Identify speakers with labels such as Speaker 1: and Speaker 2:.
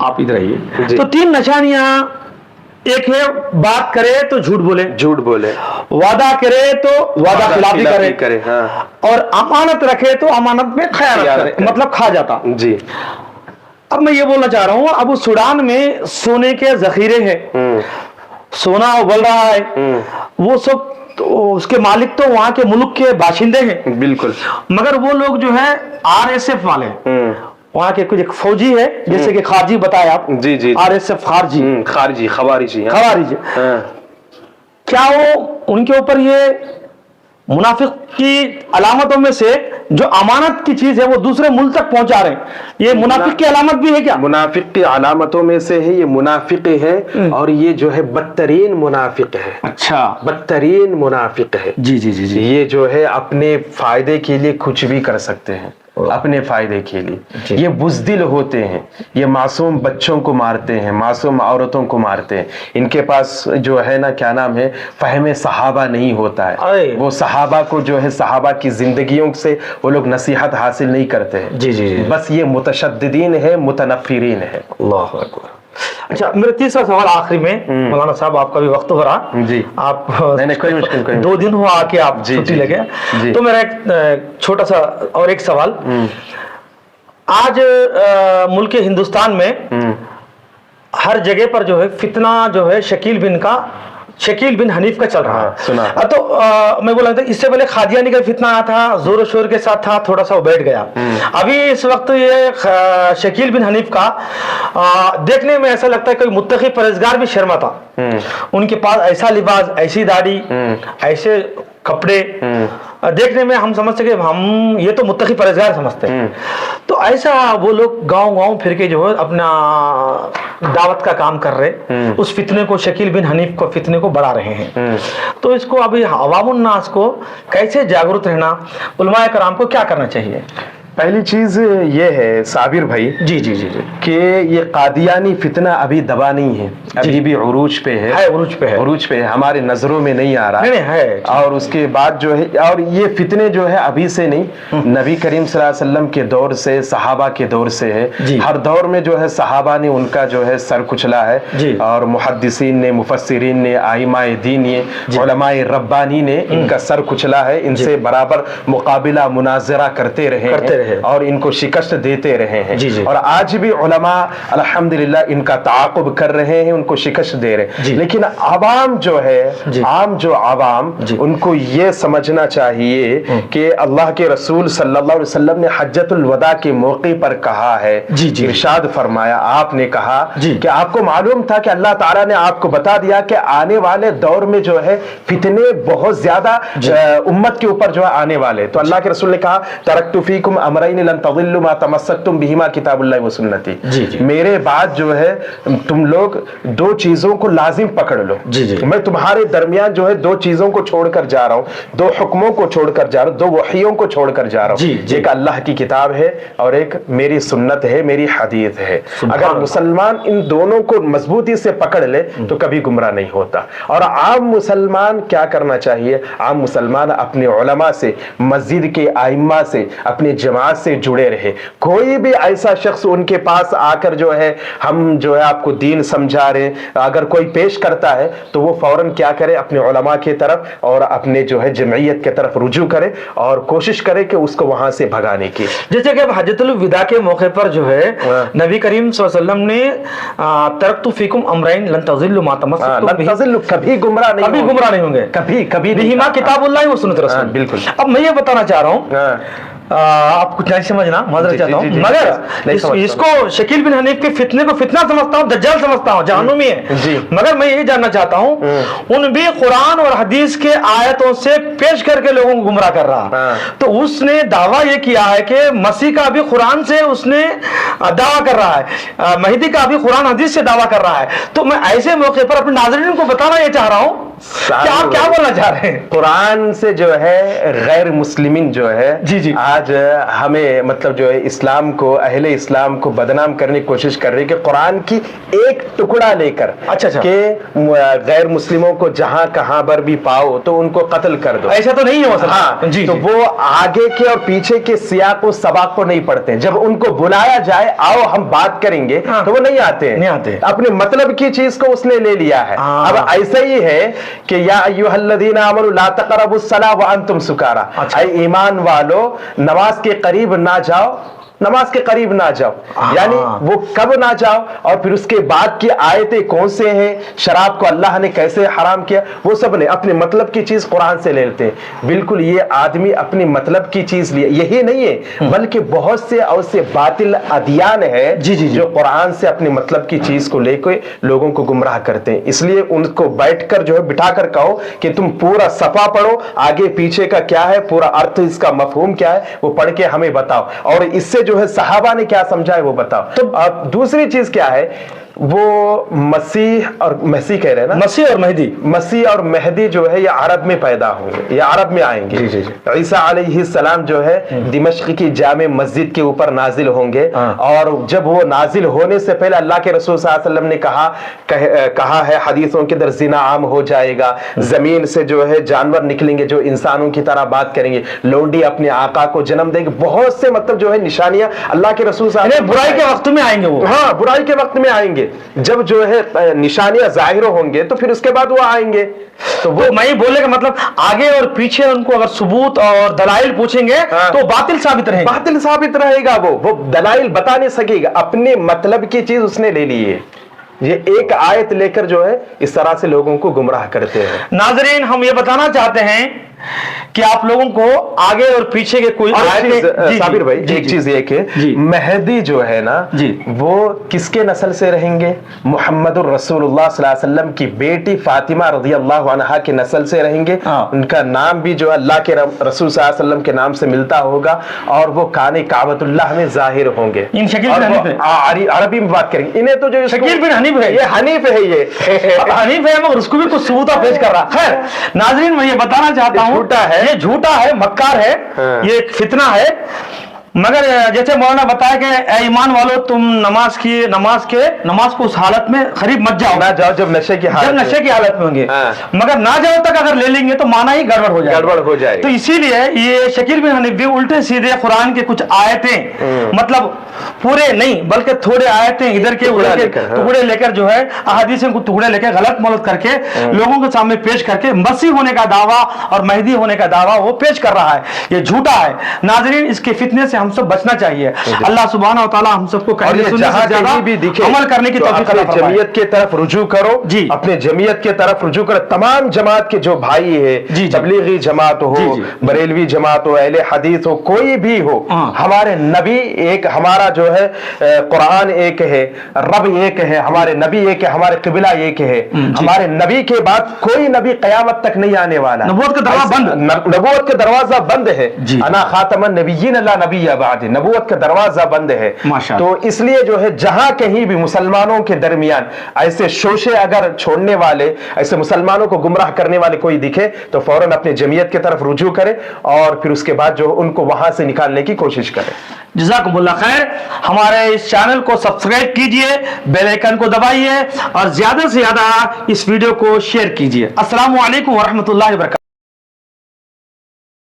Speaker 1: آپ ادھر آئیے.
Speaker 2: جی.
Speaker 1: تو 3 نشانیاں، ایک ہے بات کرے تو جھوٹ بولے،
Speaker 2: جھوٹ بولے،
Speaker 1: وعدہ کرے تو وعدہ خلافی کرے،
Speaker 2: ہاں،
Speaker 1: اور امانت رکھے تو امانت میں خیانت کرے، مطلب کھا جاتا.
Speaker 2: جی.
Speaker 1: اب میں یہ بولنا چاہ رہا ہوں، اب اس سوڈان میں سونے کے ذخیرے ہیں، سونا ابل رہا ہے، وہ سب تو اس کے مالک تو وہاں کے ملک کے باشندے ہیں،
Speaker 2: بالکل،
Speaker 1: مگر وہ لوگ جو ہے RSF والے، وہاں کے کچھ ایک فوجی ہے، جیسے کہ خارجی بتایا آپ.
Speaker 2: جی جی،
Speaker 1: RSF خارجی،
Speaker 2: خوارجی.
Speaker 1: کیا وہ ان کے اوپر یہ منافق کی علامتوں میں سے جو امانت کی چیز ہے وہ دوسرے ملک تک پہنچا رہے ہیں، یہ منافق کی علامت بھی ہے کیا؟
Speaker 2: منافق کی علامتوں میں سے ہے، یہ منافق ہے، اور یہ جو ہے بدترین منافق ہے.
Speaker 1: اچھا،
Speaker 2: بدترین منافق ہے.
Speaker 1: جی جی جی جی.
Speaker 2: یہ جو ہے اپنے فائدے کے لیے کچھ بھی کر سکتے ہیں، اپنے فائدے کے لیے. یہ بزدل ہوتے ہیں، یہ معصوم بچوں کو مارتے ہیں، معصوم عورتوں کو مارتے ہیں. ان کے پاس جو ہے نا کیا نام ہے، فہم صحابہ نہیں ہوتا ہے. وہ صحابہ کو جو ہے صحابہ کی زندگیوں سے وہ لوگ نصیحت حاصل نہیں کرتے ہیں.
Speaker 1: جی جی جی.
Speaker 2: بس یہ متشددین ہے، متنفرین ہے.
Speaker 1: اللہ اکبر. اچھا، میرا تیسرا سوال آخری میں، مولانا صاحب آپ کا بھی وقت ہو رہا،
Speaker 2: جی
Speaker 1: آپ
Speaker 2: نہیں کوئی مشکل
Speaker 1: 2 دن ہوا آ کے آپ چھٹی لگے، تو میرا ایک چھوٹا سا اور ایک سوال. آج ملک ہندوستان میں ہر جگہ پر جو ہے فتنہ جو ہے شکیل بن حنیف کا چل رہا ہے. تو میں بولا تھا اس سے پہلے قادیانی کا فتنہ آیا تھا، زور و شور کے ساتھ تھا، تھوڑا سا وہ بیٹھ گیا. ابھی اس وقت یہ شکیل بن حنیف کا دیکھنے میں ایسا لگتا ہے کوئی متقی پرہیزگار بھی شرماتا. ان کے پاس ایسا لباس، ایسی داڑھی، ایسے کپڑے دیکھنے میں ہم سمجھتے کہ ہم یہ تو متقی پرہیزگار سمجھتے ہیں. تو ایسا وہ لوگ گاؤں پھر کے جو ہے اپنا دعوت کا کام کر رہے، اس فتنے کو، شکیل بن حنیف کو فتنے کو بڑھا رہے ہیں. تو اس کو ابھی عوام الناس کو کیسے جاگرت رہنا، علماء کرام کو کیا کرنا چاہیے؟
Speaker 2: پہلی چیز یہ ہے صابر بھائی،
Speaker 1: جی جی جی جی،
Speaker 2: کہ یہ قادیانی فتنہ ابھی دبا نہیں ہے، ابھی بھی عروج پہ ہے، عروج پہ ہے، ہمارے نظروں میں نہیں آ رہا ہے. اور اس کے بعد جو ہے، اور یہ فتنے جو ہے ابھی سے نہیں، نبی کریم صلی اللہ علیہ وسلم کے دور سے، صحابہ کے دور سے ہے. ہر دور میں جو ہے صحابہ نے ان کا جو ہے سر کچلا ہے، اور محدثین نے، مفسرین نے، ائمہ دین نے، علماء ربانی نے ان کا سر کچلا ہے. ان سے برابر مقابلہ مناظرہ کرتے رہے اور ان کو شکست دیتے رہے ہیں. اور آج بھی علماء الحمدللہ ان کا تعاقب کر رہے ہیں، ان کو شکست دے رہے ہیں. لیکن عوام جو ہے، عام جو عوام، ان کو یہ سمجھنا چاہیے کہ اللہ کے رسول صلی اللہ علیہ وسلم نے حجۃ الوداع کے موقع پر کہا ہے، ارشاد فرمایا، آپ نے کہا کہ آپ کو معلوم تھا کہ اللہ تعالیٰ نے آپ کو بتا دیا کہ آنے والے دور میں جو ہے فتنے بہت زیادہ امت کے اوپر جو ہے آنے والے. تو اللہ کے رسول نے کہا، ترکت فیکم امرین لن تضلوا ما تمسکتم بہما کتاب اللہ و سنتی. میرے بعد جو ہے تم لوگ 2 چیزوں کو لازم پکڑ لو. میں تمہارے درمیان جو ہے 2 چیزوں کو چھوڑ کر جا رہا ہوں، 2 حکموں کو چھوڑ کر جا رہا ہوں، 2 وحیوں کو چھوڑ کر جا رہا ہوں. ایک اللہ کی کتاب ہے اور ایک میری سنت ہے، میری حدیث ہے. اگر مسلمان ان دونوں کو مضبوطی سے پکڑ لے تو کبھی گمراہ نہیں ہوتا. اور عام مسلمان کیا کرنا چاہیے؟ عام مسلمان اپنے علماء سے، مسجد کے ائمہ سے، اپنے جماعت سے جڑے رہے. کوئی بھی ایسا شخص ان کے پاس آ کر جو ہے ہم جو ہے آپ کو دین سمجھا رہے، اگر کوئی پیش کرتا ہے تو وہ فوراً کیا کرے، اپنے علماء کی طرف اور اپنے جو ہے جمعیت کی طرف رجوع کرے اور کوشش کرے کہ اس کو وہاں سے بھگانے کی.
Speaker 1: جیسے کہ حجۃ الوداع کے موقع پر جو ہے نبی کریم صلی اللہ علیہ وسلم نے ترکت فیکم امرین لن تضلوا ما تمسکتم،
Speaker 2: کبھی گمراہ نہیں ہوں گے، کبھی
Speaker 1: بہما کتاب اللہ و سنت رسول.
Speaker 2: بالکل.
Speaker 1: اب میں یہ بتانا چاہ رہا ہوں، آپ کچھ نہیں سمجھنا، معذرت چاہتا ہوں، مگر اس کو شکیل بن حنیف کے فتنے کو فتنہ سمجھتا ہوں، دجال سمجھتا ہوں، جہنمی ہے. مگر میں یہ جاننا چاہتا ہوں، ان بھی قرآن اور حدیث کے آیتوں سے پیش کر کے لوگوں کو گمراہ کر رہا. تو اس نے دعویٰ یہ کیا ہے کہ مسیح کا بھی قرآن سے اس نے دعویٰ کر رہا ہے، مہدی کا بھی قرآن حدیث سے دعویٰ کر رہا ہے. تو میں ایسے موقع پر اپنے ناظرین کو بتانا یہ چاہ رہا ہوں آپ کیا بولنا چاہ رہے ہیں؟
Speaker 2: قرآن سے جو ہے غیر مسلمین جو ہے
Speaker 1: جی
Speaker 2: آج ہمیں مطلب جو ہے اسلام کو، اہل اسلام کو بدنام کرنے کی کوشش کر رہی ہے کہ قرآن کی ایک ٹکڑا لے کر کہ غیر مسلموں کو جہاں کہاں پر بھی پاؤ تو ان کو قتل کر دو.
Speaker 1: ایسا تو نہیں ہے
Speaker 2: ہاں تو وہ آگے کے اور پیچھے کے سیاق و سباق کو نہیں پڑھتے. جب ان کو بلایا جائے آؤ ہم بات کریں گے تو وہ نہیں آتے. اپنے مطلب کی چیز کو اس نے لے لیا ہے. اب ایسا ہی ہے کہ یا ایھا الذین آمنوا لا تقربوا الصلاۃ وانتم سکارا، اے ایمان والو نماز کے قریب نہ جاؤ، نماز کے قریب نہ جاؤ. یعنی وہ کب نہ جاؤ اور پھر اس کے بعد کی آیتیں کون سے ہیں، شراب کو اللہ نے کیسے حرام کیا، وہ سب نے اپنے مطلب کی چیز قرآن سے لے لیتے ہیں. بالکل یہ آدمی اپنی مطلب کی چیز لیا، یہی نہیں ہے بلکہ بہت سے اور سے باطل ادیان ہے جو قرآن سے اپنے مطلب کی چیز کو لے کے لوگوں کو گمراہ کرتے ہیں. اس لیے ان کو بیٹھ کر جو ہے بٹھا کر کہو کہ تم پورا صفحہ پڑھو، آگے پیچھے کا کیا ہے، پورا ارتھ اس کا مفہوم کیا ہے وہ پڑھ کے ہمیں بتاؤ، اور اس سے جو ہے صحابہ نے کیا سمجھا ہے وہ بتاؤ. تو اب دوسری چیز کیا ہے، وہ مسیح اور مسیح کہہ رہے ہیں نا، مسیح اور مہدی جو ہے یہ عرب میں پیدا ہوں گے، یہ عرب میں آئیں گے. عیسیٰ علیہ السلام جو ہے دمشق کی جامع مسجد کے اوپر نازل ہوں گے، اور جب وہ نازل ہونے سے پہلے اللہ کے رسول صلی اللہ علیہ وسلم نے کہا ہے حدیثوں کے در زنا عام ہو جائے گا، زمین سے جو ہے جانور نکلیں گے جو انسانوں کی طرح بات کریں گے، لونڈی اپنے آقا کو جنم دیں گے. بہت سے مطلب جو ہے نشانیاں اللہ کے رسول صلی اللہ علیہ وسلم
Speaker 1: برائی کے وقت میں آئیں گے. وہ
Speaker 2: ہاں برائی کے وقت میں آئیں گے. جب جو ہے نشانیاں ظاہر ہوں گے تو پھر اس کے بعد وہ آئیں گے. تو وہ
Speaker 1: میں بولنے کا مطلب آگے اور پیچھے ان کو اگر ثبوت اور دلائل پوچھیں گے تو باطل ثابت رہے
Speaker 2: گا. وہ دلائل بتا نہیں سکے گا، اپنے مطلب کی چیز اس نے لے لی ہے. یہ ایک آیت لے کر جو ہے اس طرح سے لوگوں کو گمراہ کرتے ہیں.
Speaker 1: ناظرین ہم یہ بتانا چاہتے ہیں کہ آپ لوگوں کو آگے اور پیچھے کے کوئی
Speaker 2: صابر بھائی ایک چیز یہ کہ مہدی جو ہے نا وہ کس کے نسل سے رہیں گے؟ محمد الرسول اللہ صلی اللہ علیہ وسلم کی بیٹی فاطمہ رضی اللہ عنہا کے نسل سے رہیں گے. ان کا نام بھی جو ہے اللہ کے رسول صلی اللہ علیہ وسلم کے نام سے ملتا ہوگا، اور وہ کان کعبۃ اللہ میں ظاہر ہوں گے. عربی میں بات کریں گے. انہیں تو جو
Speaker 1: شکیل بن حنیف ہے،
Speaker 2: یہ حنیف ہے، یہ حنیف
Speaker 1: ہے مگر اس کو بھی کچھ ثبوت پیش کر رہا. خیر ناظرین میں یہ بتانا چاہتا ہوں یہ جھوٹا ہے، مکار ہے، یہ ایک فتنہ ہے. مگر جیسے مولانا بتایا کہ اے ایمان والو تم نماز کو اس حالت میں قریب مت جاؤ،
Speaker 2: نہ جاؤ جب نشے کی
Speaker 1: حالت میں ہوں گے. مگر نہ جاؤ تک اگر لے لیں گے تو معنی ہی گڑبڑ ہو جائے. تو اسی لیے یہ شکیل بن حنیف بھی الٹے سیدھے قرآن کے کچھ آیتیں مطلب پورے نہیں بلکہ تھوڑے آیتیں ادھر کے ادھر کے ٹکڑے لے کر جو ہے احادیث کو ٹکڑے لے کے غلط مولد کر کے لوگوں کے سامنے پیش کر کے مسیح ہونے کا دعویٰ اور مہدی ہونے کا دعویٰ وہ پیش کر رہا ہے. یہ جھوٹا ہے. ناظرین اس کے فتنے سے ہم سب بچنا چاہیے. اللہ سبحانہ و تعالیٰ ہم سب کو عمل کرنے کی توفیق عطا فرمائے.
Speaker 2: جمعیت کی طرف رجوع کرو، اپنے جمعیت کی طرف رجوع کرو. تمام جماعت کے جو بھائی ہے، تبلیغی جماعت ہو، بریلوی جماعت ہو، اہل حدیث ہو، کوئی بھی ہو، ہمارے نبی ایک، ہمارا جو ہے قرآن ایک ہے، رب ایک ہے، ہمارے نبی ایک ہے، ہمارے قبلہ ایک ہے. ہمارے نبی کے بعد کوئی نبی قیامت تک نہیں آنے والا.
Speaker 1: نبوت
Speaker 2: کا دروازہ بند ہے. انا خاتم النبیین لا نبی بعد، نبوت کا دروازہ بند ہے. تو اس لیے جو ہے جہاں کہیں بھی مسلمانوں کے درمیان ایسے شوشے اگر چھوڑنے والے، ایسے مسلمانوں کو گمراہ کرنے والے کوئی دکھے تو فوراً اپنے جمعیت کی طرف رجوع کرے اور پھر اس کے بعد جو ان کو وہاں سے نکالنے کی کوشش کرے.
Speaker 1: جزاکم اللہ خیر. ہمارے اس چینل کو سبسکرائب کیجئے، بیل آئیکن کو دبائیے اور زیادہ سے زیادہ اس ویڈیو کو شیئر کیجئے. السلام علیکم ورحمۃ اللہ وبرکاتہ.